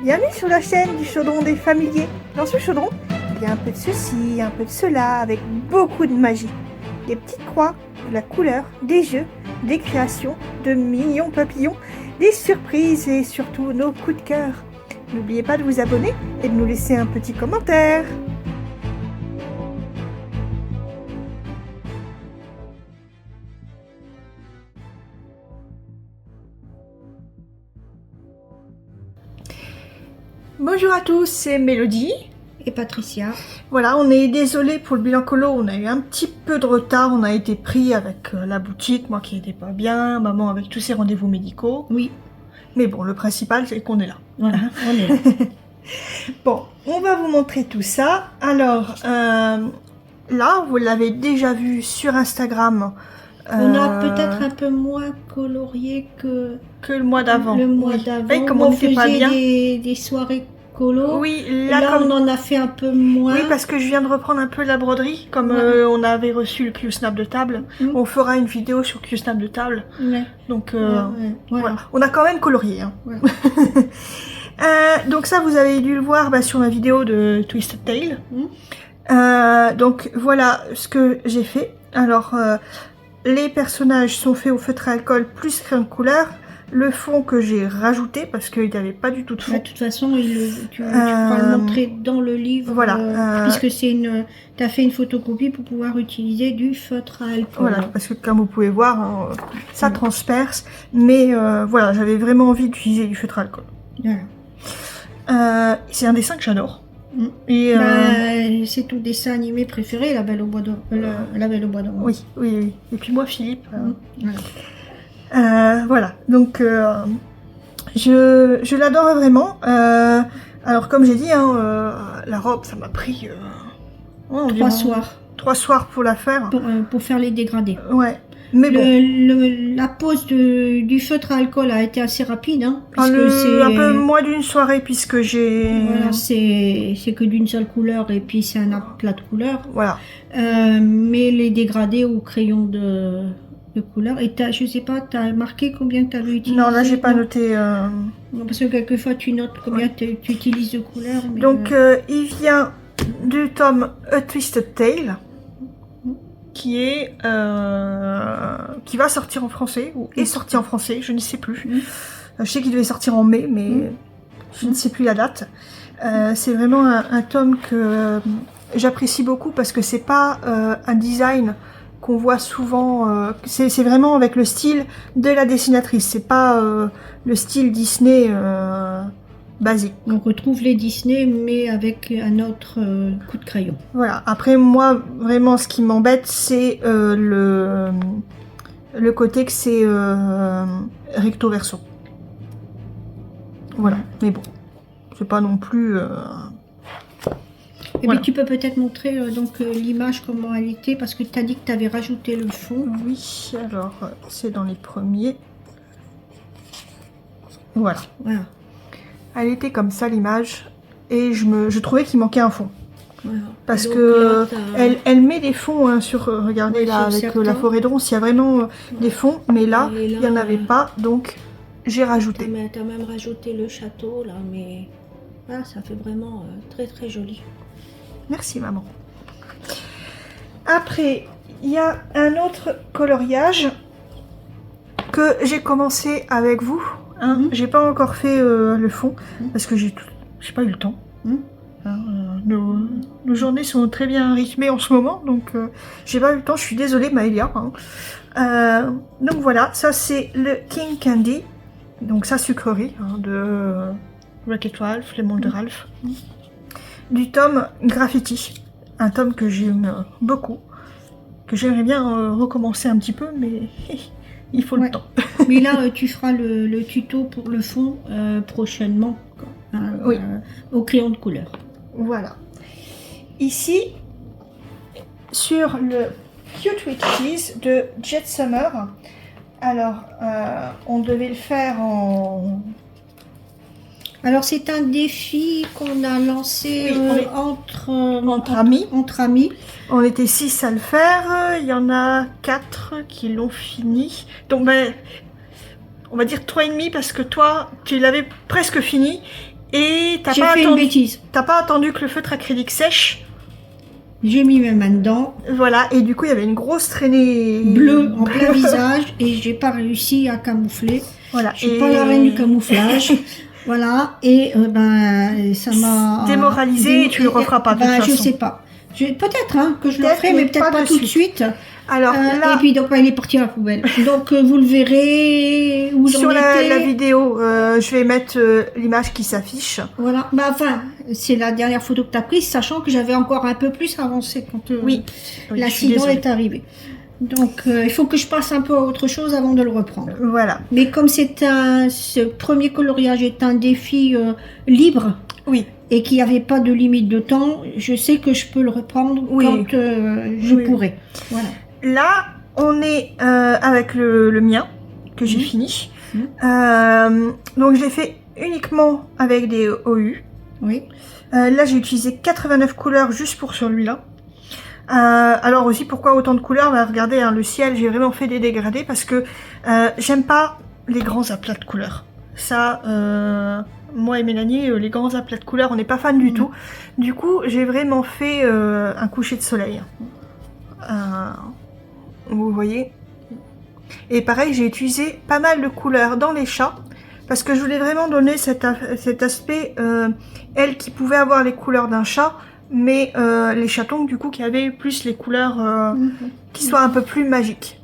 Bienvenue sur la chaîne du chaudron des familiers. Dans ce chaudron, il y a un peu de ceci, un peu de cela, avec beaucoup de magie. Des petites croix, de la couleur, des jeux, des créations, de mignons papillons, des surprises et surtout nos coups de cœur. N'oubliez pas de vous abonner et de nous laisser un petit commentaire. Bonjour à tous, c'est Mélodie et Patricia. Voilà, on est désolé pour le bilan colo, on a eu un petit peu de retard, on a été pris avec la boutique, moi qui n'étais pas bien, maman avec tous ses rendez-vous médicaux. Oui. Mais bon, le principal c'est qu'on est là. Voilà, on est là. Bon, on va vous montrer tout ça. Alors, là, vous l'avez déjà vu sur Instagram. On a peut-être un peu moins colorié que le mois d'avant. Le mois d'avant. Oui, comme on n'était pas bien. Des soirées colo. Oui, là comme... on en a fait un peu moins. Oui, parce que je viens de reprendre un peu la broderie. Comme on avait reçu le Q-Snap de table, on fera une vidéo sur Q-Snap de table. Ouais. Donc, voilà. On a quand même colorié. Hein. Ouais. Donc ça, vous avez dû le voir sur ma vidéo de Twisted Tail. Donc voilà ce que j'ai fait. Alors, les personnages sont faits au feutre à alcool plus crayon de couleur. Le fond que j'ai rajouté parce qu'il n'y avait pas du tout de fond. De toute façon, tu pourras le montrer dans le livre. Voilà. Puisque tu as fait une photocopie pour pouvoir utiliser du feutre à alcool. Voilà, parce que comme vous pouvez voir, hein, ça transperce. Mais voilà, j'avais vraiment envie d'utiliser du feutre à alcool. Voilà. C'est un dessin que j'adore. Et c'est ton dessin animé préféré, La Belle au Bois dormant. La Belle au Bois dormant. Oui. Et puis moi, Philippe. Voilà. Donc, je l'adore vraiment. Alors, comme j'ai dit, la robe, ça m'a pris 3 soirs. 3 soirs pour la faire. Pour faire les dégradés. Ouais. Mais bon. La pose du feutre à alcool a été assez rapide, hein, c'est un peu moins d'une soirée puisque j'ai. Voilà, c'est que d'une seule couleur et puis c'est un aplat de couleur. Voilà. Mais les dégradés au crayon de couleur. Et je sais pas, t'as marqué combien tu avais utilisé? Non, là j'ai pas noté. Non, parce que quelquefois tu notes combien tu utilises de couleurs. Donc il vient du tome A Twisted Tale. Qui va sortir en français, ou est sorti en français, je ne sais plus. Je sais qu'il devait sortir en mai, mais je ne sais plus la date. C'est vraiment un tome que j'apprécie beaucoup parce que c'est pas un design qu'on voit souvent. C'est vraiment avec le style de la dessinatrice. C'est pas le style Disney basique. On retrouve les Disney, mais avec un autre coup de crayon. Voilà. Après, moi, vraiment, ce qui m'embête, c'est le côté que c'est recto verso. Voilà. Mais bon, c'est pas non plus. Et puis tu peux peut-être montrer l'image, comment elle était, parce que tu as dit que tu avais rajouté le fond. Oui, alors, c'est dans les premiers. Voilà. Elle était comme ça l'image et je trouvais qu'il manquait un fond. Voilà. Parce donc, que là, elle met des fonds sur, regardez là, avec la forêt de ronces, il y a vraiment des fonds, mais là, il n'y en avait pas, donc j'ai rajouté. Tu as même rajouté le château là, mais voilà, ça fait vraiment très très joli. Merci maman. Après, il y a un autre coloriage que j'ai commencé avec vous. J'ai pas encore fait le fond parce que j'ai pas eu le temps. Nos journées sont très bien rythmées en ce moment, donc j'ai pas eu le temps. Je suis désolée, Maëlia. Donc voilà, ça c'est le King Candy, donc sa sucrerie de Wreck-It Ralph, les mondes de Ralph, du tome Graffiti, un tome que j'aime beaucoup, que j'aimerais bien recommencer un petit peu, mais il faut le temps. Mais là, tu feras le tuto pour le fond prochainement, au crayon de couleur. Voilà. Ici, sur le Cute Witches de Jet Summer, alors, on devait le faire en... Alors, c'est un défi qu'on a lancé entre amis. On était 6 à le faire, il y en a 4 qui l'ont fini. Donc, on va dire 3,5 parce que toi, tu l'avais presque fini Et J'ai fait une bêtise. t'as pas attendu que le feutre acrylique sèche. J'ai mis mes mains dedans, Voilà, et du coup, il y avait une grosse traînée bleue en plein visage, et j'ai pas réussi à camoufler. Voilà. Je suis pas la reine du camouflage. Voilà, et ça m'a démoralisé, et tu le referas pas de toute Je façon. sais pas. Peut-être que je le Peut-être, ferai, mais peut-être pas tout de suite. Alors là, Et puis donc il est parti à la poubelle. Donc vous le verrez où j'en sur la étais. vidéo, je vais mettre l'image qui s'affiche. Voilà, enfin, c'est la dernière photo que tu as prise, sachant que j'avais encore un peu plus avancé quand Oui, je suis l'accident désolée. est arrivé. Donc il faut que je passe un peu à autre chose avant de le reprendre. Voilà. Mais comme ce premier coloriage est un défi libre, Oui. et qu'il n'y avait pas de limite de temps, je sais que je peux le reprendre Oui. quand je pourrai. Voilà. Là, on est avec le mien, que j'ai fini. Donc, je l'ai fait uniquement avec des OU. Oui. Là, j'ai utilisé 89 couleurs juste pour celui-là. Alors aussi, pourquoi autant de couleurs? Bah, regardez, hein, le ciel, j'ai vraiment fait des dégradés parce que j'aime pas les grands aplats de couleurs. Ça, moi et Mélanie, les grands aplats de couleurs, on n'est pas fan du tout. Du coup, j'ai vraiment fait un coucher de soleil. Vous voyez. Et pareil, j'ai utilisé pas mal de couleurs dans les chats parce que je voulais vraiment donner cet aspect, elle qui pouvait avoir les couleurs d'un chat, mais les chatons du coup qui avaient plus les couleurs qui soient un peu plus magiques.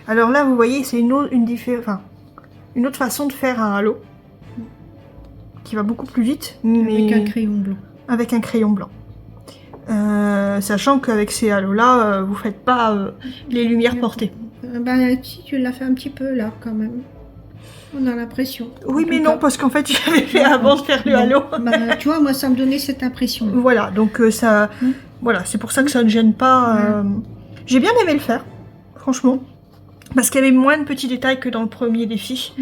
Alors là, vous voyez, c'est une autre façon de faire un halo qui va beaucoup plus vite, mais Avec un crayon blanc. avec un crayon blanc. Sachant qu'avec ces halos là, vous faites pas les lumières portées. Si tu l'as fait un petit peu là quand même. On a l'impression. Oui, En mais tout non, cas. parce qu'en fait, j'avais fait avant de faire le halo. Tu vois, moi ça me donnait cette impression. Voilà, donc ça, voilà, c'est pour ça que ça ne gêne pas. J'ai bien aimé le faire, franchement, parce qu'il y avait moins de petits détails que dans le premier défi.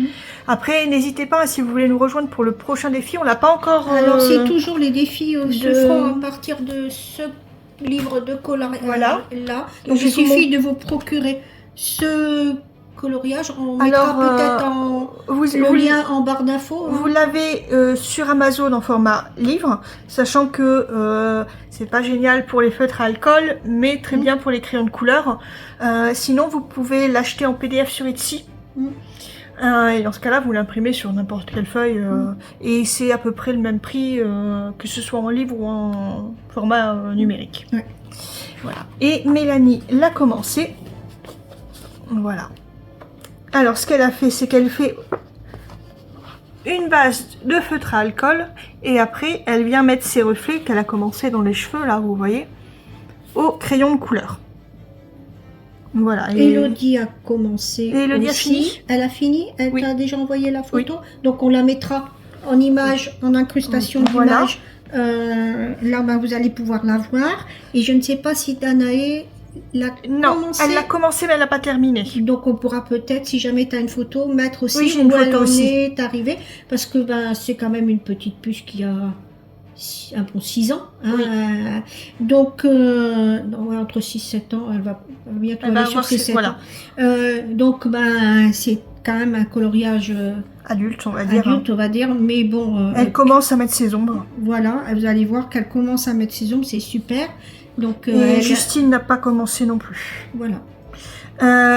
Après, n'hésitez pas, si vous voulez nous rejoindre pour le prochain défi, on l'a pas encore. Alors c'est toujours les défis se de- feront à partir de ce livre de coloriage Voilà. là. Donc, Donc il je vous suffit de vous procurer ce coloriage. On mettra Alors, peut-être vous le lien en barre d'infos. Vous l'avez sur Amazon en format livre, sachant que c'est pas génial pour les feutres à alcool, mais très bien pour les crayons de couleur. Sinon, vous pouvez l'acheter en PDF sur Etsy. Et dans ce cas-là, vous l'imprimez sur n'importe quelle feuille, et c'est à peu près le même prix, que ce soit en livre ou en format numérique. Ouais. Voilà. Et Mélanie l'a commencé. Voilà. Alors, ce qu'elle a fait, c'est qu'elle fait une base de feutre à alcool et après, elle vient mettre ses reflets qu'elle a commencé dans les cheveux, là, vous voyez, au crayon de couleur. Voilà. Et Elodie a commencé. Elodie a aussi. fini. Elle a fini. Elle Oui. t'a déjà envoyé la photo. Donc on la mettra en image, en incrustation Voilà. d'image. Là, vous allez pouvoir la voir. Et je ne sais pas si Danae l'a Non, commencé. elle l'a commencé, mais elle n'a pas terminé. Donc on pourra peut-être, si jamais tu as une photo, mettre aussi Oui, j'ai une où elle photo en aussi. est arrivée. Parce que c'est quand même une petite puce qui a un bon 6 ans. Hein. Oui. Donc, entre 6-7 ans, elle va bientôt Elle va aller sur avoir ses ses- 7 voilà. ans. Donc, c'est quand même un coloriage Adulte, on va dire. adulte, on va dire. Mais bon, Elle commence à mettre ses ombres. voilà, vous allez voir qu'elle commence à mettre ses ombres, c'est super. Donc, Et Justine n'a pas commencé non plus. voilà.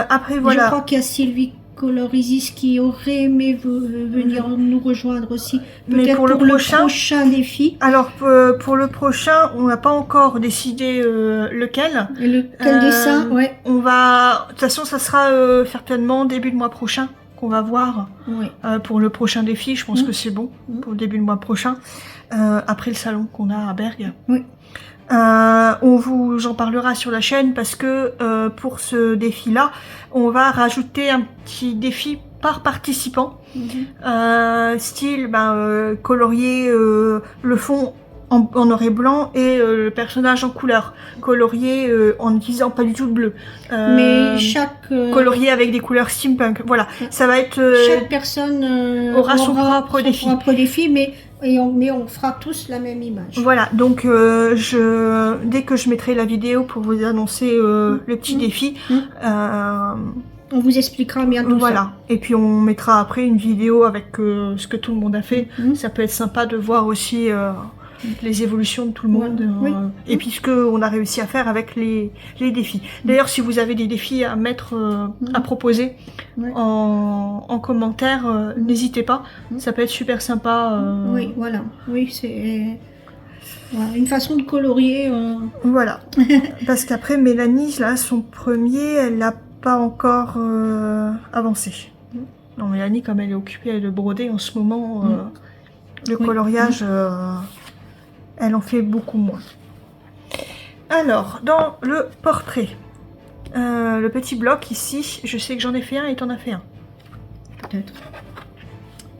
Après, Je voilà. crois qu'il y a Sylvie Colorisis qui aurait aimé venir nous rejoindre aussi. Mais Peut-être pour le prochain défi. Alors, pour le prochain, on n'a pas encore décidé lequel. Et quel dessin, ouais. On va... De toute façon, ça sera certainement début de mois prochain qu'on va voir Ouais. pour le prochain défi. Je pense Mm. que c'est bon Mm. pour le début de mois prochain, après le salon qu'on a à Bergue. Oui. On vous en parlera sur la chaîne parce que pour ce défi-là, on va rajouter un petit défi par participant. Style colorier le fond en noir et blanc et le personnage en couleur, colorier en utilisant pas du tout de bleu, Mais chaque colorier avec des couleurs steampunk. Voilà, ça va être chaque personne aura son propre défi. propre défi, mais on fera tous la même image. Voilà, donc dès que je mettrai la vidéo pour vous annoncer le petit défi, On vous expliquera bien tout Voilà. Et puis on mettra après une vidéo avec ce que tout le monde a fait. Ça peut être sympa de voir aussi les évolutions de tout le monde. Oui. Et puis ce qu'on a réussi à faire avec les défis. D'ailleurs, si vous avez des défis à mettre, à proposer en commentaire, n'hésitez pas. Ça peut être super sympa. Oui, voilà. Oui, c'est voilà, une façon de colorier. Voilà. Parce qu'après, Mélanie, là, son premier, elle n'a pas encore avancé. Non, Mélanie, comme elle est occupée de broder en ce moment, le coloriage, elle en fait beaucoup moins. Alors, dans le portrait, le petit bloc ici, je sais que j'en ai fait un et t'en as fait un. Peut-être.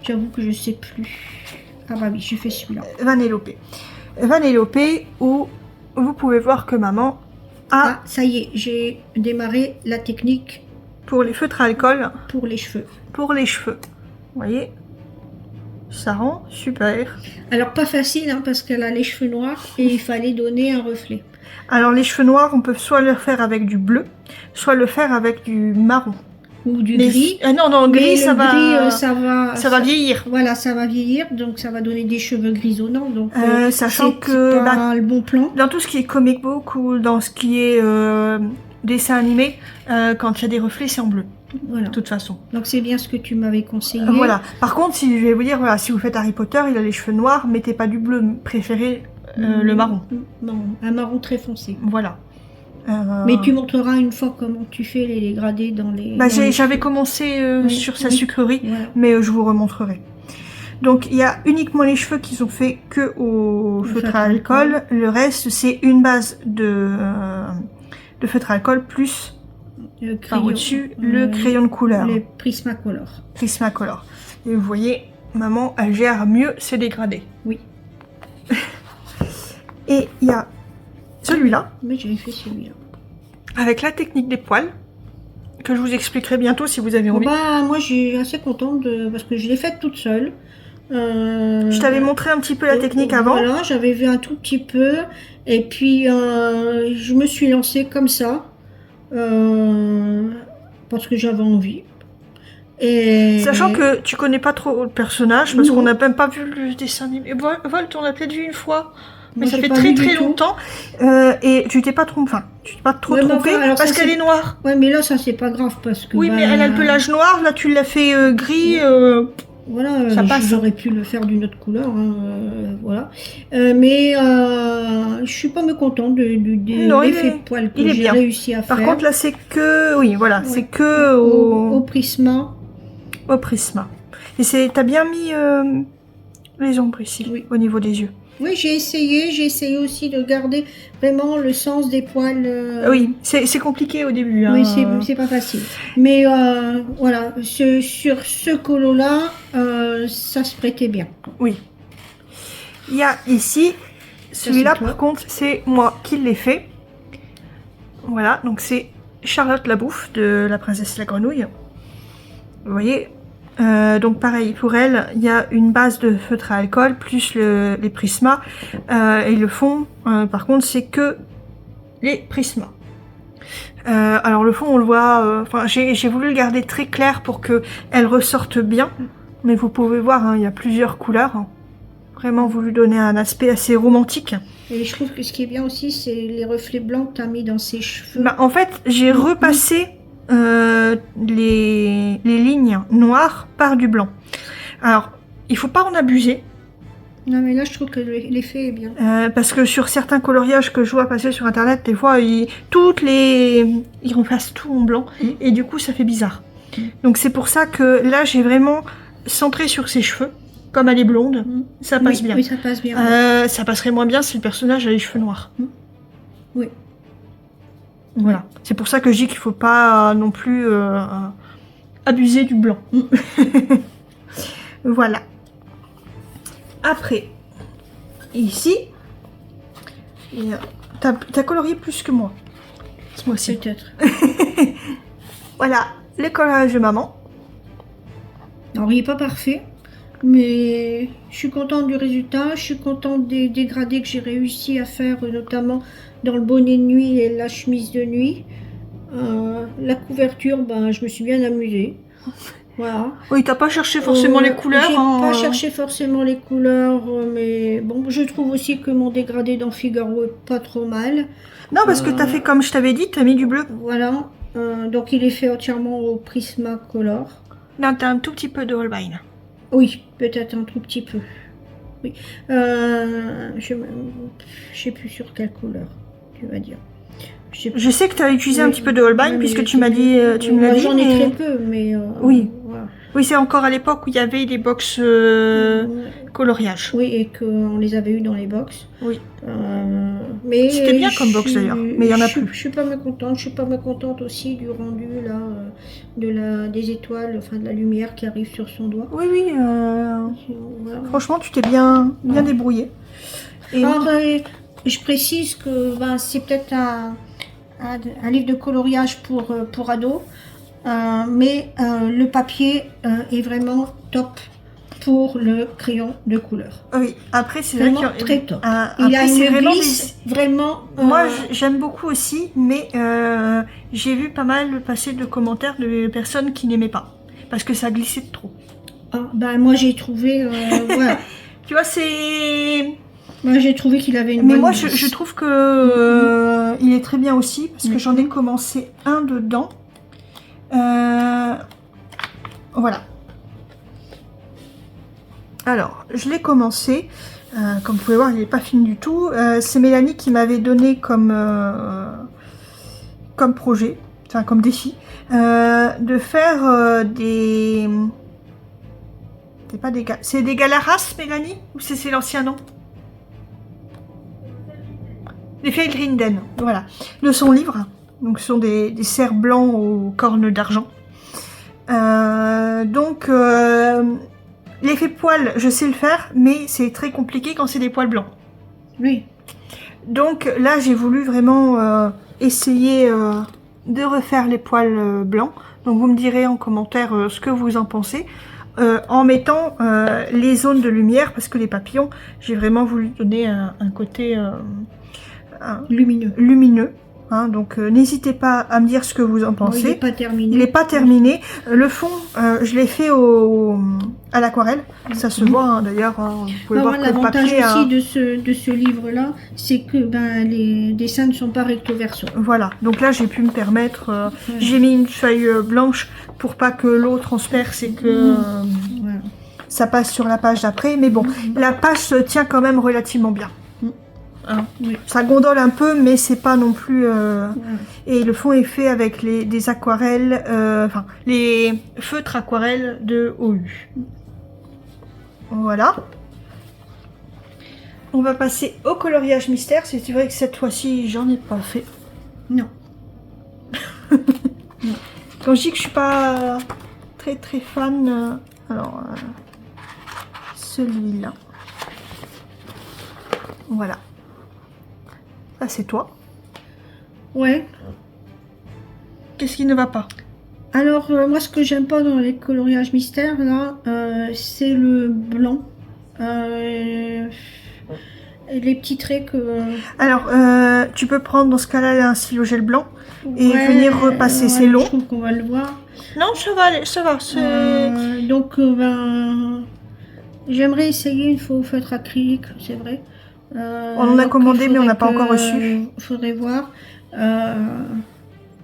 J'avoue que je sais plus. Ah bah oui, j'ai fait celui-là. Vanellope. Vanellope, où vous pouvez voir que maman a... Ah, ça y est, j'ai démarré la technique pour les feutres à alcool. Pour les cheveux. Pour les cheveux. Vous voyez, ça rend super. Alors pas facile, hein, parce qu'elle a les cheveux noirs et il fallait donner un reflet. Alors les cheveux noirs, on peut soit le faire avec du bleu, soit le faire avec du marron. Ou du gris. Non, gris, ça va vieillir. Voilà, ça va vieillir, donc ça va donner des cheveux grisonnants. Donc, sachant que c'est pas le bon plan. Dans tout ce qui est comic book ou dans ce qui est dessin animé, quand il y a des reflets, c'est en bleu. Voilà. De toute façon. Donc c'est bien ce que tu m'avais conseillé. Voilà. Par contre, si je vais vous dire, voilà, si vous faites Harry Potter, il a les cheveux noirs, mettez pas du bleu, préférez le marron. Non, un marron très foncé. Voilà. Mais tu montreras une fois comment tu fais les dégradés dans les... Bah, j'avais commencé sur sa sucrerie, voilà. Mais je vous remontrerai. Donc il y a uniquement les cheveux qui sont faits que au feutre à alcool. Le reste, c'est une base de feutre à alcool plus par au-dessus le crayon de couleur. Le Prismacolor. Prismacolor. Et vous voyez, maman, elle gère mieux ses dégradés. Oui. Et il y a celui-là. Mais j'avais fait celui-là. Avec la technique des poils, que je vous expliquerai bientôt si vous avez envie. Bah, moi, je suis assez contente parce que je l'ai faite toute seule. Je t'avais montré un petit peu la technique avant. Voilà, j'avais vu un tout petit peu. Et puis, je me suis lancée comme ça. Parce que j'avais envie. Et... Sachant que tu connais pas trop le personnage, parce qu'on n'a même pas vu le dessin animé. Volt, on l'a peut-être vu une fois. Mais moi, ça fait très longtemps. Et tu t'es pas trompé. Enfin, tu t'es pas trop trompé parce qu'elle est noire. Ouais, mais là, ça c'est pas grave parce que. Oui, mais elle a le pelage noir. Là, tu l'as fait gris. Voilà, ça passe. J'aurais pu le faire d'une autre couleur. Hein, voilà. Mais je suis pas mécontente de l'effet poil que j'ai réussi à faire. Par contre, là, c'est que. Oui, voilà. C'est que au Prisma. Au Prisma. Et t'as bien mis les ombres ici, au niveau des yeux. Oui, j'ai essayé aussi de garder vraiment le sens des poils. Oui, c'est compliqué au début. Hein. Oui, c'est pas facile. Mais voilà, sur ce colo-là, ça se prêtait bien. Oui. Il y a ici, celui-là par contre, c'est moi qui l'ai fait. Voilà, donc c'est Charlotte la Bouffe de La Princesse la Grenouille. Vous voyez, donc pareil, pour elle, il y a une base de feutre à alcool, plus les prismas. Et le fond, par contre, c'est que les prismas. Alors le fond, on le voit... j'ai voulu le garder très clair pour qu'elle ressorte bien. Mais vous pouvez voir, hein, il y a plusieurs couleurs. Vraiment voulu donner un aspect assez romantique. Et je trouve que ce qui est bien aussi, c'est les reflets blancs que tu as mis dans ses cheveux. Bah, en fait, j'ai repassé... les lignes noires par du blanc. Alors, il faut pas en abuser. Non, mais là, je trouve que l'effet est bien. Parce que sur certains coloriages que je vois passer sur internet, des fois, ils remplacent tout en blanc. Et du coup, ça fait bizarre. Donc, c'est pour ça que là, j'ai vraiment centré sur ses cheveux. Comme elle est blonde, ça passe bien. Oui, ça passe bien. Ça passerait moins bien si le personnage a les cheveux noirs. Oui. Voilà, c'est pour ça que je dis qu'il faut pas non plus abuser du blanc. Voilà. Après, ici, t'as colorié plus que moi. Moi aussi. Peut-être. Voilà, le coloriage de maman. Alors, il n'est pas parfait, mais je suis contente du résultat. Je suis contente des dégradés que j'ai réussi à faire, notamment dans le bonnet de nuit et la chemise de nuit. La couverture, ben, je me suis bien amusée. Voilà. Oui, t'as pas cherché forcément les couleurs. J'ai pas cherché forcément les couleurs, mais bon, je trouve aussi que mon dégradé dans Figaro est pas trop mal. Non, parce que t'as fait comme je t'avais dit, t'as mis du bleu. Voilà. Donc il est fait entièrement au Prismacolor. Là, t'as un tout petit peu de Holbein. Oui, peut-être un tout petit peu. Oui. Je sais plus sur quelle couleur, tu vas dire. Je sais que tu as utilisé un petit peu de Holbein, puisque tu m'as dit, tu me l'as dit. J'en ai très peu, mais... oui. Voilà. Oui, c'est encore à l'époque où il y avait des box coloriage. Oui, et qu'on les avait eu dans les box. Oui. Mais c'était bien comme box d'ailleurs, mais il y en a plus. Je suis pas mécontente. Je suis pas mécontente aussi du rendu là, des étoiles, enfin de la lumière qui arrive sur son doigt. Oui, oui. Voilà. Franchement, tu t'es bien débrouillé. Et alors, je précise que ben, c'est peut-être un livre de coloriage pour ados, mais le papier est vraiment top pour le crayon de couleur. Oui, après c'est vraiment très top. Il a une glisse vraiment... Moi j'aime beaucoup aussi, mais j'ai vu pas mal passer de commentaires de personnes qui n'aimaient pas, parce que ça glissait trop. Ah, ben moi j'ai trouvé... voilà. Tu vois, c'est... Moi j'ai trouvé qu'il avait une mais bonne moi glisse. je trouve que il est très bien aussi, parce que j'en ai commencé un dedans. Voilà. Alors, je l'ai commencé. Comme vous pouvez voir, il n'est pas fini du tout. C'est Mélanie qui m'avait donné comme projet, enfin comme défi, de faire des... C'est des Galaras, Mélanie? Ou c'est l'ancien nom? Des Feilrinden, voilà. De son livre. Donc ce sont des cerfs blancs aux cornes d'argent. L'effet poil, je sais le faire, mais c'est très compliqué quand c'est des poils blancs. Oui. Donc là, j'ai voulu vraiment essayer de refaire les poils blancs. Donc vous me direz en commentaire ce que vous en pensez. En mettant les zones de lumière, parce que les papillons, j'ai vraiment voulu donner un côté lumineux. Hein, donc n'hésitez pas à me dire ce que vous en pensez. Il n'est pas terminé. Il n'est pas terminé. Le fond, je l'ai fait à l'aquarelle. Ça se voit hein, d'ailleurs. Hein, vous pouvez voir que le papier. L'avantage aussi de ce livre-là, c'est que ben, les dessins ne sont pas recto verso. Voilà. Donc là, j'ai pu me permettre. J'ai mis une feuille blanche pour pas que l'eau transperce et que ça passe sur la page d'après. Mais bon, la page se tient quand même relativement bien. Hein. Oui. Ça gondole un peu, mais c'est pas non plus. Et le fond est fait avec des aquarelles, enfin les feutres aquarelles de OU. Voilà. On va passer au coloriage mystère. C'est vrai que cette fois-ci, j'en ai pas fait. Non. Non. Quand je dis que je suis pas très fan, alors celui-là. Voilà. Ah, c'est toi. Ouais. Qu'est-ce qui ne va pas? Alors, moi, ce que j'aime pas dans les coloriages mystères, là, c'est le blanc. Les petits traits que... Alors, tu peux prendre dans ce cas-là un stylo gel blanc et venir repasser. C'est long. Je trouve qu'on va le voir. Non, ça va aller, ça va. Donc, ben, j'aimerais essayer une fois au feutre acrylique, c'est vrai. On en a commandé, mais on n'a pas encore reçu. Faudrait voir.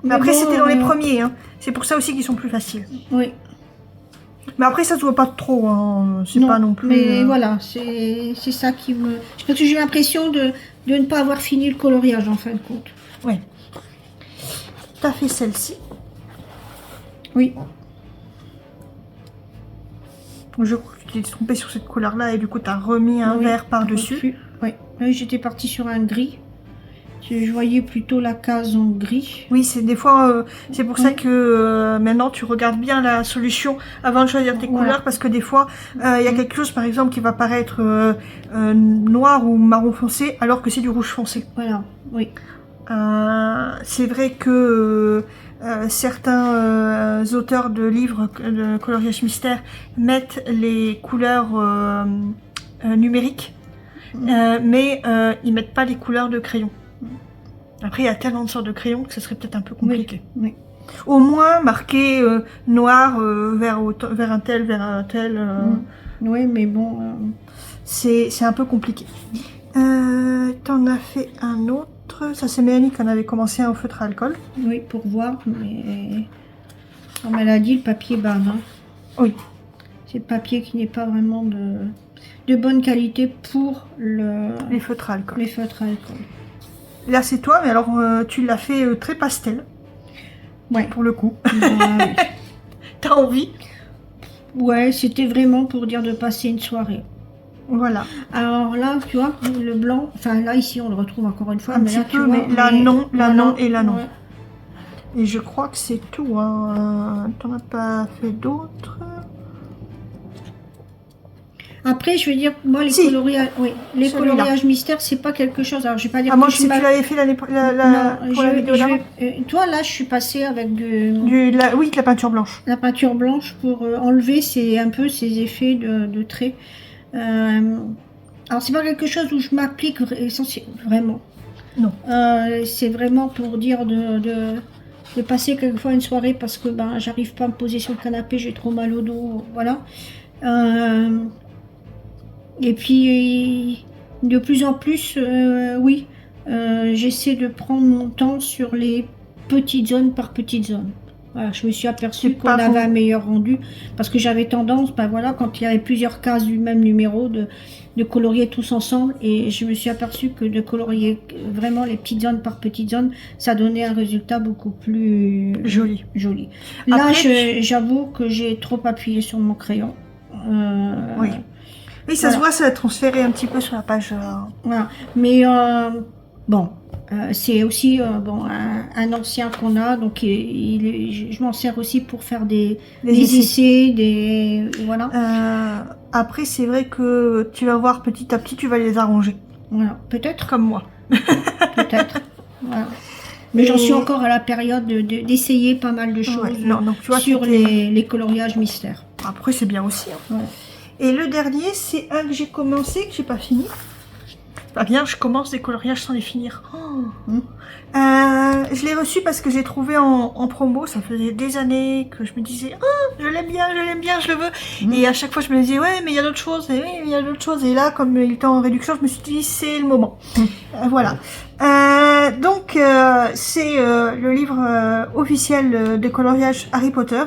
Mais après, bon, c'était dans les premiers. Hein. C'est pour ça aussi qu'ils sont plus faciles. Oui. Mais après, ça se voit pas trop. Hein. C'est pas non plus. Mais voilà, c'est ça qui me. Parce que j'ai l'impression de ne pas avoir fini le coloriage en fin de compte. Oui. T'as fait celle-ci. Oui. Je crois que tu t'es trompé sur cette couleur-là et du coup, tu as remis un vert par-dessus. Oui, j'étais partie sur un gris. Je voyais plutôt la case en gris. Oui, c'est des fois, c'est pour ça que maintenant tu regardes bien la solution avant de choisir tes couleurs, parce que des fois, il y a quelque chose, par exemple, qui va paraître noir ou marron foncé, alors que c'est du rouge foncé. Voilà, oui. C'est vrai que certains auteurs de livres de coloriage mystère mettent les couleurs numériques, mais ils mettent pas les couleurs de crayon. Après, il y a tellement de sortes de crayons que ce serait peut-être un peu compliqué. Oui. Au moins, marquer noir vers un tel, Oui, mais bon... c'est un peu compliqué. T'en as fait un autre. Ça, c'est Mélanie qui en avait commencé un au feutre à alcool. Oui, pour voir, mais... Comme elle a dit, le papier bave. Hein. Oui. C'est le papier qui n'est pas vraiment de bonne qualité pour les feutres à alcool. Les feutres à alcool. Là, c'est toi, mais alors tu l'as fait très pastel. Ouais. Pour le coup. Ouais. T'as envie? Ouais, c'était vraiment pour dire de passer une soirée. Voilà. Alors là, tu vois, le blanc, enfin là, ici, on le retrouve encore une fois. Un mais petit là, peu, tu vois, mais là, non, là, voilà. non et là, non. Ouais. Et je crois que c'est tout. Hein. T'en as pas fait d'autres? Après, je veux dire, moi, les coloriages, oui, les coloriages mystères, c'est pas quelque chose. Alors, je vais pas dire. Moi, si tu l'avais fait pour la vidéo d'avant. Toi, là, je suis passée avec oui, de la peinture blanche. La peinture blanche pour enlever un peu ces effets de traits. Alors, c'est pas quelque chose où je m'applique vraiment. Non. C'est vraiment pour dire de passer quelquefois une soirée parce que ben, j'arrive pas à me poser sur le canapé, j'ai trop mal au dos, voilà. Et puis, de plus en plus, oui, j'essaie de prendre mon temps sur les petites zones par petites zones. Voilà, je me suis aperçue qu'on avait un meilleur rendu parce que j'avais tendance, ben voilà, quand il y avait plusieurs cases du même numéro, de colorier tous ensemble et je me suis aperçue que de colorier vraiment les petites zones par petites zones, ça donnait un résultat beaucoup plus joli. Là, j'avoue que j'ai trop appuyé sur mon crayon. Oui. Oui, ça se voit, ça a transféré un petit peu sur la page. Voilà. Mais bon, c'est aussi bon, un ancien qu'on a, donc je m'en sers aussi pour faire des essais, voilà. Après, c'est vrai que tu vas voir petit à petit, tu vas les arranger. Voilà, peut-être. Comme moi. Peut-être. Voilà. Mais j'en suis encore à la période d'essayer pas mal de choses donc, tu vois, sur les coloriages mystères. Après, c'est bien aussi. Hein. Ouais. Et le dernier, c'est un que j'ai commencé, que j'ai pas fini. Bah bien, je commence des coloriages sans les finir. Je l'ai reçu parce que j'ai trouvé en promo. Ça faisait des années que je me disais, je l'aime bien, je le veux. Et à chaque fois, je me disais, ouais, mais il y a d'autres choses. Et oui, il y a d'autres choses. Et là, comme il était en réduction, je me suis dit, c'est le moment. Voilà. Donc, c'est le livre officiel de coloriage Harry Potter.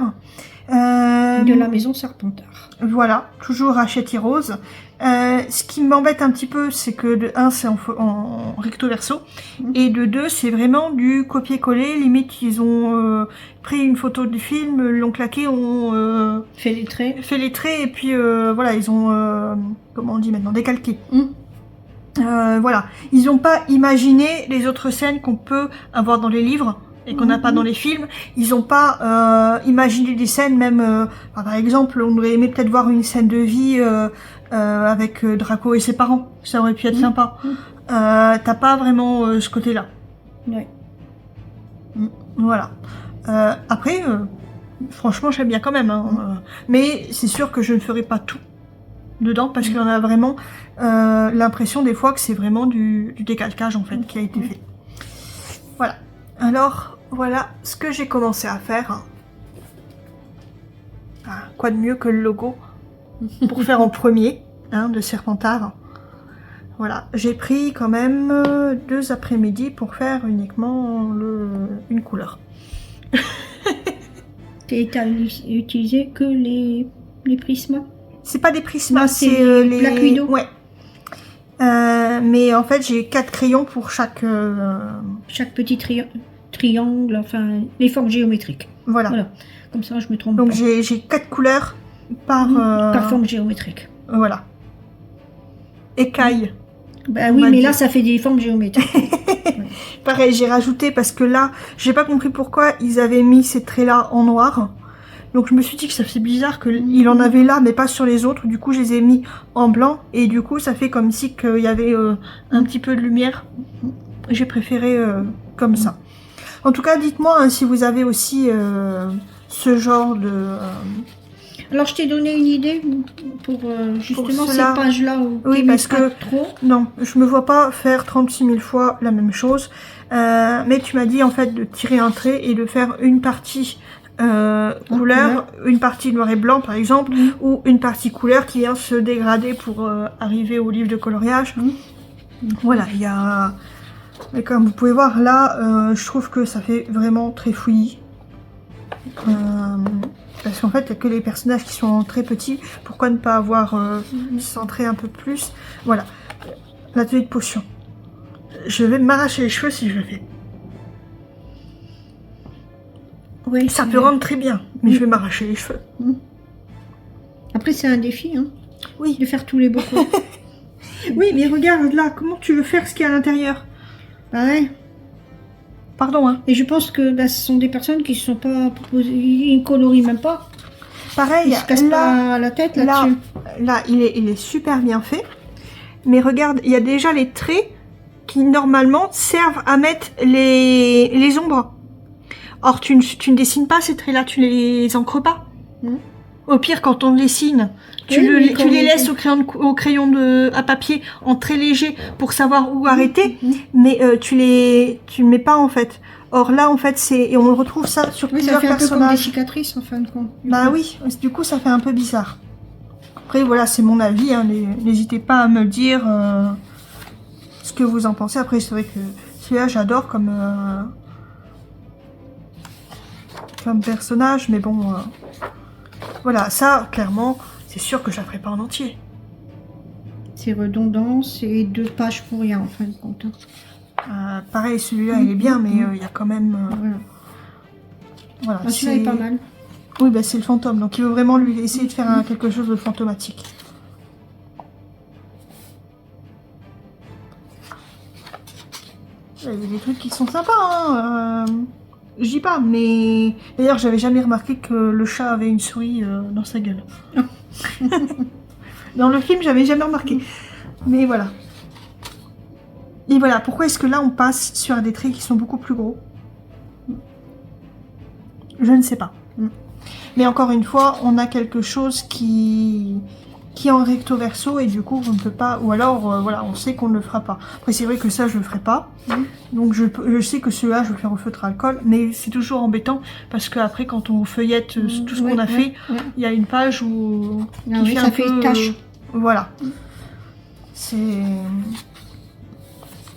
De la maison Serpentard. Voilà, toujours à Chetty Rose. Ce qui m'embête un petit peu, c'est que de 1, c'est en recto verso, et de 2, c'est vraiment du copier-coller. Limite, ils ont pris une photo du film, l'ont claqué, ont fait les traits, et puis voilà, ils ont, comment on dit maintenant, décalqué. Voilà, ils n'ont pas imaginé les autres scènes qu'on peut avoir dans les livres et qu'on n'a pas dans les films. Ils n'ont pas imaginé des scènes, même par exemple, on aurait aimé peut-être voir une scène de vie avec Draco et ses parents. Ça aurait pu être sympa. T'as pas vraiment ce côté-là. Ouais. Voilà. Après, franchement, j'aime bien quand même. Hein. Mais c'est sûr que je ne ferai pas tout dedans parce qu'on a vraiment l'impression des fois que c'est vraiment du décalcage en fait qui a été fait. Voilà. Alors, voilà ce que j'ai commencé à faire. Quoi de mieux que le logo pour faire en premier de Serpentard. Voilà, j'ai pris quand même 2 après-midi pour faire uniquement une couleur. T'as utilisé que les prismes? C'est pas des prismes, c'est les Plaquido. Ouais. Mais en fait, j'ai 4 crayons pour chaque petit triangle, enfin les formes géométriques. Voilà. Comme ça, je me trompe pas. Donc j'ai 4 couleurs par forme géométrique. Voilà. Écaille. Bah oui, mais là, ça fait des formes géométriques. Pareil, j'ai rajouté parce que là, j'ai pas compris pourquoi ils avaient mis ces traits-là en noir. Donc je me suis dit que ça fait bizarre qu'il en avait là, mais pas sur les autres. Du coup, je les ai mis en blanc. Et du coup, ça fait comme si qu'il y avait un petit peu de lumière. J'ai préféré comme ça. En tout cas, dites-moi si vous avez aussi ce genre de... Alors, je t'ai donné une idée pour justement ces cela. pages-là où Oui, tu parce pas que- trop. Non, je me vois pas faire 36 000 fois la même chose. Mais tu m'as dit en fait de tirer un trait et de faire une partie couleur, une partie noir et blanc par exemple, ou une partie couleur qui vient se dégrader pour arriver au livre de coloriage. Voilà, il y a... Mais comme vous pouvez voir là, je trouve que ça fait vraiment très fouillis. Parce qu'en fait, il n'y a que les personnages qui sont très petits. Pourquoi ne pas avoir centré un peu plus? Voilà, l'atelier de potion. Je vais m'arracher les cheveux si je le fais. Oui, Ça peut rendre très bien, mais je vais m'arracher les cheveux. Après, c'est un défi, hein, Oui. de faire tous les beaux côtés. Oui, mais regarde là, comment tu veux faire ce qu'il y a à l'intérieur? Bah ouais. Pardon, hein. Et je pense que bah, ce sont des personnes qui ne se sont pas proposées, ils ne colorient même pas. Pareil, Ils se cassent pas la tête là-dessus. Là, il est super bien fait. Mais regarde, il y a déjà les traits qui normalement servent à mettre les ombres. Or, tu ne dessines pas ces traits-là, tu les encres pas. Au pire, quand on dessine, tu les laisses au crayon à papier en très léger pour savoir où arrêter, mais tu le mets pas en fait. Or là, en fait, et on retrouve ça sur plusieurs ça fait un peu comme des personnages. cicatrices en fin de compte. Bah oui, du coup, ça fait un peu bizarre. Après, voilà, c'est mon avis, hein, n'hésitez pas à me dire ce que vous en pensez. Après, c'est vrai que celui-là, j'adore comme personnage, mais bon... Voilà, ça, clairement, c'est sûr que je la ferai pas en entier. C'est redondant, c'est 2 pages pour rien en fin de compte. Pareil, celui-là, il est bien, mais il y a quand même... voilà, celui-là est pas mal. Oui, bah, c'est le fantôme, donc il veut vraiment lui essayer de faire quelque chose de fantomatique. Il y a des trucs qui sont sympas, hein. Je dis pas, mais... D'ailleurs, j'avais jamais remarqué que le chat avait une souris dans sa gueule. Dans le film, j'avais jamais remarqué. Mais voilà. Et voilà, pourquoi est-ce que là, on passe sur des traits qui sont beaucoup plus gros? Je ne sais pas. Mais encore une fois, on a quelque chose qui est en recto verso et du coup, on ne peut pas... Ou alors, voilà, on sait qu'on ne le fera pas. Après, c'est vrai que ça, je le ferai pas. Donc, je sais que celui-là, je vais le faire au feutre à alcool. Mais c'est toujours embêtant parce qu'après, quand on feuillette tout ce qu'on a fait, il y a une page où... ça fait une tache. Voilà. C'est...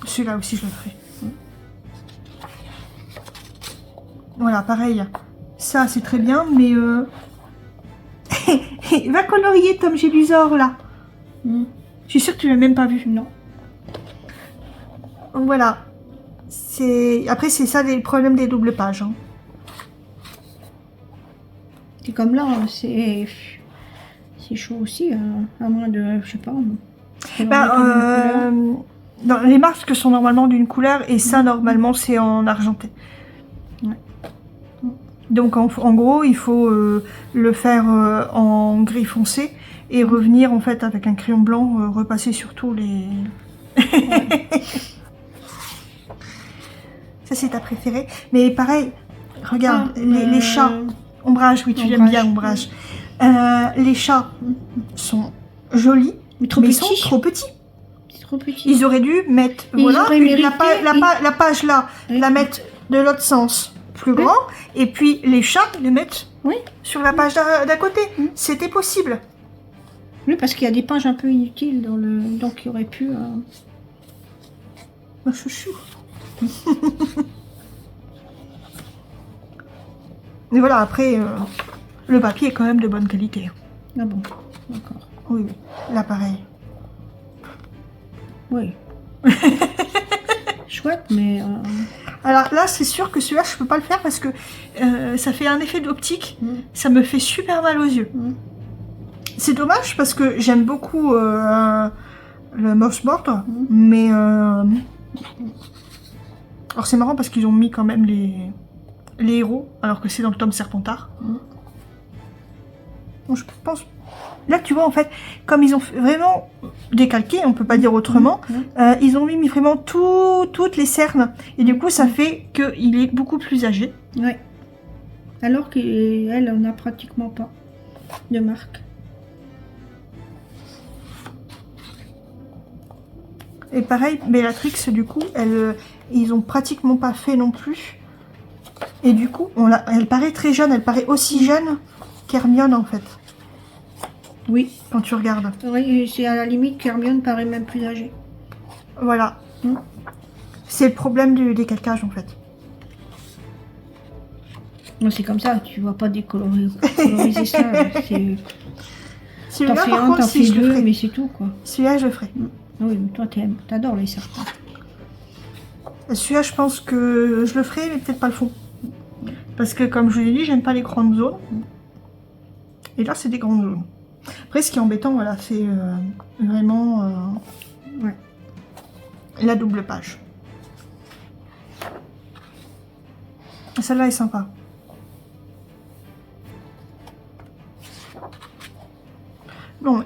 Celui-là aussi, je le ferai. Voilà, pareil. Ça, c'est très bien, mais... Va colorier Tom Gélusor, là. Je suis sûre que tu l'as même pas vu. Non. Donc voilà. Après, c'est ça les problèmes des doubles pages. Hein. C'est comme là, c'est chaud aussi, à moins de... Je sais pas. Dans les masques sont normalement d'une couleur et ça, normalement, c'est en argenté. Donc en gros, il faut le faire en gris foncé et revenir en fait avec un crayon blanc, repasser sur tous les... Ça c'est ta préférée. Mais pareil, regarde, les chats. Ombrage, oui tu l'aimes bien, ombrage. Les chats sont jolis, mais ils sont trop petits. Trop petit. Ils auraient dû mettre, voilà, la page là, la mettre de l'autre sens. Plus grand, et puis les chats les mettent sur la page d'à côté. C'était possible. Oui, parce qu'il y a des pages un peu inutiles dans le... Donc il aurait pu... Ma chouchou. Mais voilà, après, le papier est quand même de bonne qualité. Ah bon, d'accord. Oui, là pareil. Oui. Chouette, mais... Alors là, c'est sûr que celui-là, je peux pas le faire parce que ça fait un effet d'optique. Ça me fait super mal aux yeux. C'est dommage parce que j'aime beaucoup le mouseboard, mais... Alors c'est marrant parce qu'ils ont mis quand même les héros, alors que c'est dans le tome Serpentard. Bon, je pense... Là, tu vois, en fait, comme ils ont vraiment décalqué, on peut pas dire autrement, ils ont mis vraiment toutes les cernes. Et du coup, ça fait qu'il est beaucoup plus âgé. Oui. Alors qu'elle en a pratiquement pas. de marque. Et pareil, Bellatrix, du coup, ils ont pratiquement pas fait non plus. Et du coup, elle paraît très jeune, elle paraît aussi jeune qu'Hermione en fait. Oui. Quand tu regardes. Oui, c'est à la limite qu'Hermione paraît même plus âgée. Voilà. C'est le problème du décalcage en fait. C'est comme ça, tu vas pas décoloriser ça. T'en Celui-là, fais par un, contre, t'en si fais je le deux, ferai. mais c'est tout quoi. Celui-là, je le ferai. Oui, mais toi t'adores les serpents. Celui-là, je pense que je le ferai, mais peut-être pas le fond. Parce que, comme je vous l'ai dit, j'aime pas les grandes zones. Et là, c'est des grandes zones. Après, ce qui est embêtant, voilà, c'est vraiment Ouais. la double page. Celle-là est sympa. Bon,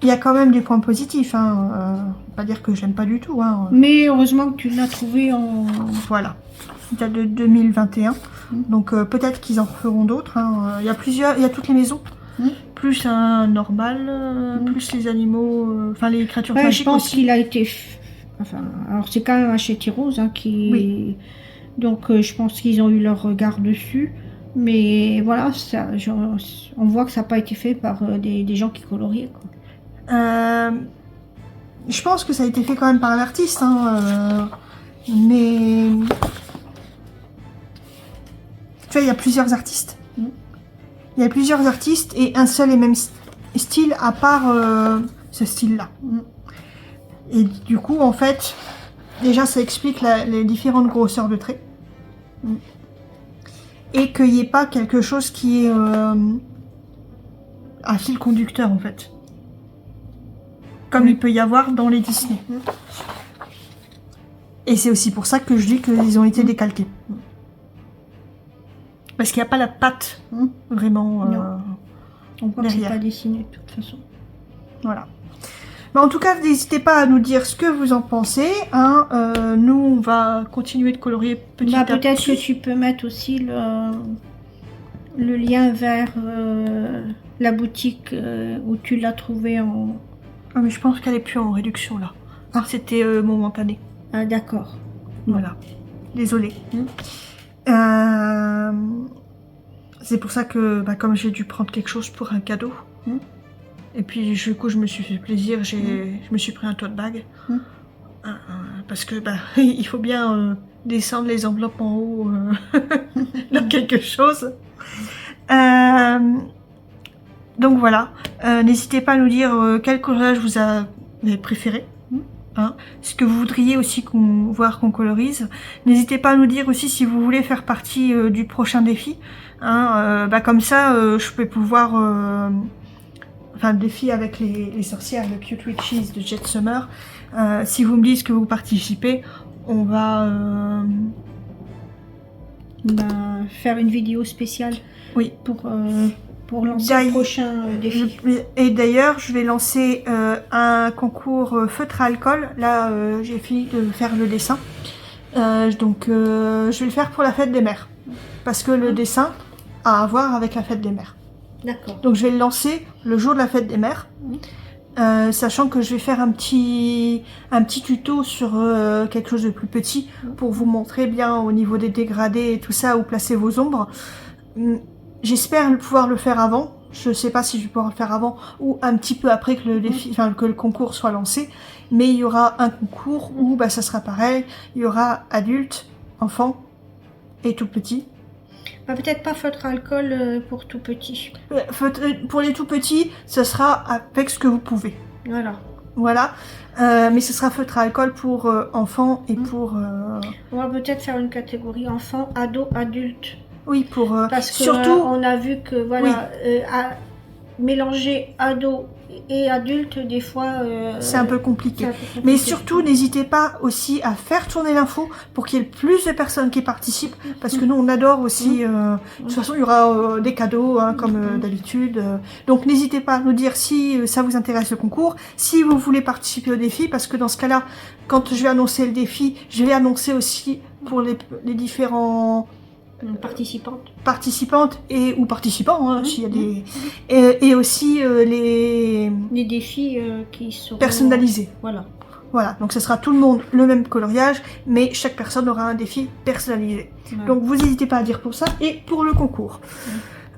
il y a quand même des points positifs. Pas dire que je l'aime pas du tout. Mais heureusement que tu l'as trouvé en... Voilà. Il date de 2021. Donc peut-être qu'ils en referont d'autres. Il y a plusieurs, il y a toutes les maisons. Plus un normal, plus les animaux, enfin les créatures magiques. Je pense aussi. qu'il a été... Enfin, alors c'est quand même Hachette Rose qui... Oui. Donc je pense qu'ils ont eu leur regard dessus. Mais voilà, on voit que ça n'a pas été fait par des gens qui coloriaient. Quoi. Je pense que ça a été fait quand même par un artiste. Mais... Tu vois, il y a plusieurs artistes. Il y a plusieurs artistes et un seul et même style à part ce style-là. Et du coup, en fait, déjà, ça explique les différentes grosseurs de traits. Et qu'il n'y ait pas quelque chose qui est un fil conducteur, en fait. Comme il peut y avoir dans les Disney. Et c'est aussi pour ça que je dis qu'ils ont été décalqués. Parce qu'il n'y a pas la patte, vraiment, on voit que c'est derrière. pas dessiné, de toute façon. Voilà. Mais en tout cas, n'hésitez pas à nous dire ce que vous en pensez. Nous, on va continuer de colorier petit à petit. Peut-être que tu peux mettre aussi le lien vers la boutique où tu l'as trouvé en... Ah, mais je pense qu'elle est plus en réduction, là. C'était momentané. Ah, d'accord. Voilà. Désolée. C'est pour ça que, comme j'ai dû prendre quelque chose pour un cadeau, et puis du coup je me suis fait plaisir, je me suis pris un tote bag, parce que il faut bien descendre les enveloppes en haut dans quelque chose. Donc voilà, n'hésitez pas à nous dire quel coloriage vous avez préféré. Ce que vous voudriez aussi voir qu'on colorise. N'hésitez pas à nous dire aussi si vous voulez faire partie du prochain défi. Comme ça, je peux pouvoir... le défi avec les sorcières, le Cute Witches de Jet Summer. Si vous me dites que vous participez, on va... faire une vidéo spéciale. Oui. Pour lancer le prochain défi. Et d'ailleurs, je vais lancer un concours feutre à alcool. Là, j'ai fini de faire le dessin. Donc, je vais le faire pour la fête des mères. Parce que le dessin a à voir avec la fête des mères. D'accord. Donc, je vais le lancer le jour de la fête des mères. Sachant que je vais faire un petit tuto sur quelque chose de plus petit pour vous montrer bien au niveau des dégradés et tout ça, où placer vos ombres. J'espère pouvoir le faire avant. Je sais pas si je vais pouvoir le faire avant ou un petit peu après que le défi, que le concours soit lancé. Mais il y aura un concours où ça sera pareil. Il y aura adultes, enfants et tout petits. Peut-être pas feutre à alcool pour tout petit. Pour les tout petits, ce sera avec ce que vous pouvez. Voilà. Mais ce sera feutre à alcool pour enfants et pour... On va peut-être faire une catégorie enfants, ados, adultes. Oui, pour... Parce que surtout... on a vu que, voilà, mélanger ados et adultes, des fois... c'est un peu compliqué. Mais surtout, n'hésitez pas aussi à faire tourner l'info pour qu'il y ait plus de personnes qui participent. Parce que nous, on adore aussi... de toute façon, il y aura des cadeaux, comme d'habitude. Donc, n'hésitez pas à nous dire si ça vous intéresse le concours, si vous voulez participer au défi. Parce que dans ce cas-là, quand je vais annoncer le défi, je vais annoncer aussi pour les différents... Participantes ou participants, hein, s'il y a des... Et aussi les défis qui seront... personnalisés. Voilà. Voilà, donc ce sera tout le monde le même coloriage, mais chaque personne aura un défi personnalisé. Ouais. Donc vous n'hésitez pas à dire pour ça et pour le concours.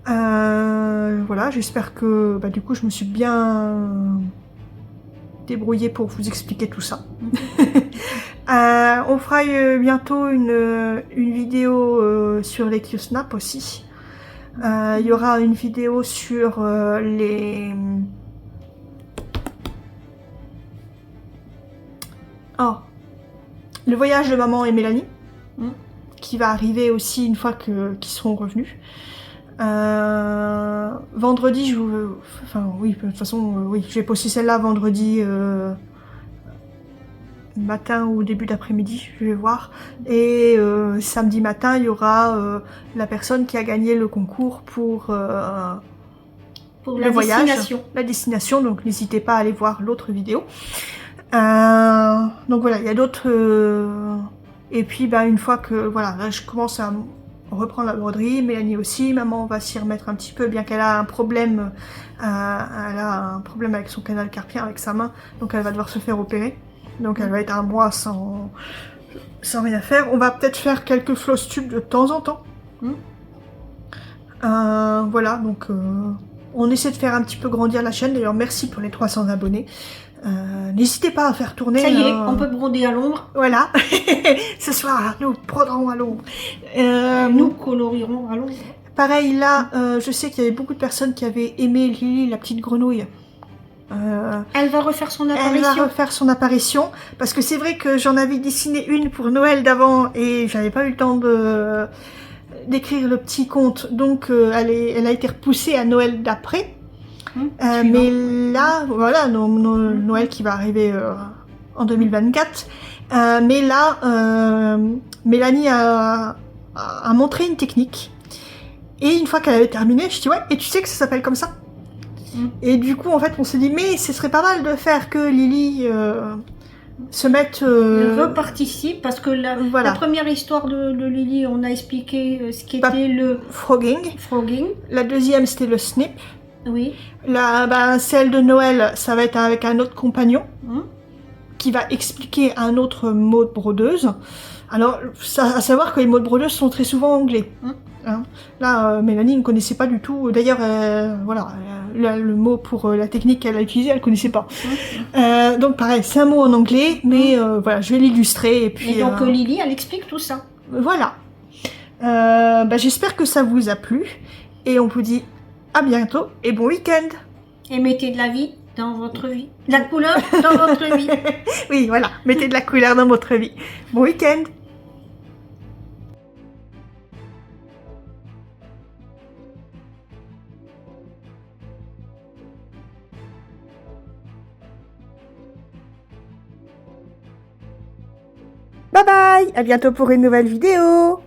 Voilà, j'espère que du coup je me suis bien débrouillée pour vous expliquer tout ça. On fera bientôt une vidéo sur les Q-Snap aussi. Il y aura une vidéo sur les... Oh, le voyage de maman et Mélanie, qui va arriver aussi une fois qu'ils seront revenus. Vendredi, enfin oui, de toute façon, oui, je vais poster celle-là vendredi matin ou début d'après-midi, je vais voir. Et samedi matin, il y aura la personne qui a gagné le concours pour le voyage, la destination. Donc n'hésitez pas à aller voir l'autre vidéo. Donc voilà, il y a d'autres... Et puis une fois que voilà, là, je commence à reprendre la broderie, Mélanie aussi, maman va s'y remettre un petit peu, bien qu'elle a un problème, elle a un problème avec son canal carpien, avec sa main, donc elle va devoir se faire opérer. Donc elle va être un mois sans rien faire. On va peut-être faire quelques floss tubes de temps en temps. Voilà, donc on essaie de faire un petit peu grandir la chaîne. D'ailleurs, merci pour les 300 abonnés. N'hésitez pas à faire tourner. Ça y est, on peut broder à l'ombre. Voilà. Ce soir, nous broderons à l'ombre. Nous colorierons à l'ombre. Pareil, là, je sais qu'il y avait beaucoup de personnes qui avaient aimé Lily, la petite grenouille. Elle va refaire son apparition. Elle va refaire son apparition. Parce que c'est vrai que j'en avais dessiné une pour Noël d'avant et j'avais pas eu le temps d'écrire le petit conte. Donc, elle a été repoussée à Noël d'après. Mais là, voilà, Noël qui va arriver en 2024. Mais là, Mélanie a montré une technique. Et une fois qu'elle avait terminé, je dis ouais, et tu sais que ça s'appelle comme ça. Et du coup, en fait, on s'est dit, mais ce serait pas mal de faire que Lily se mette... reparticipe, parce que la première histoire de Lily, on a expliqué ce qu'était le... Frogging. La deuxième, c'était le snip. Oui. Celle de Noël, ça va être avec un autre compagnon qui va expliquer un autre mot de brodeuse. Alors, à savoir que les mots de brodeuse sont très souvent anglais. Hein. Là, Mélanie ne connaissait pas du tout. D'ailleurs, voilà, le mot pour la technique qu'elle a utilisée, elle ne connaissait pas. Donc, pareil, c'est un mot en anglais, mais voilà, je vais l'illustrer. Et puis, donc, Lily, elle explique tout ça. Voilà. J'espère que ça vous a plu. Et on vous dit à bientôt et bon week-end. Et mettez de la vie dans votre vie. De la couleur dans votre vie. Oui, voilà, mettez de la couleur dans votre vie. Bon week-end. Bye bye, à bientôt pour une nouvelle vidéo.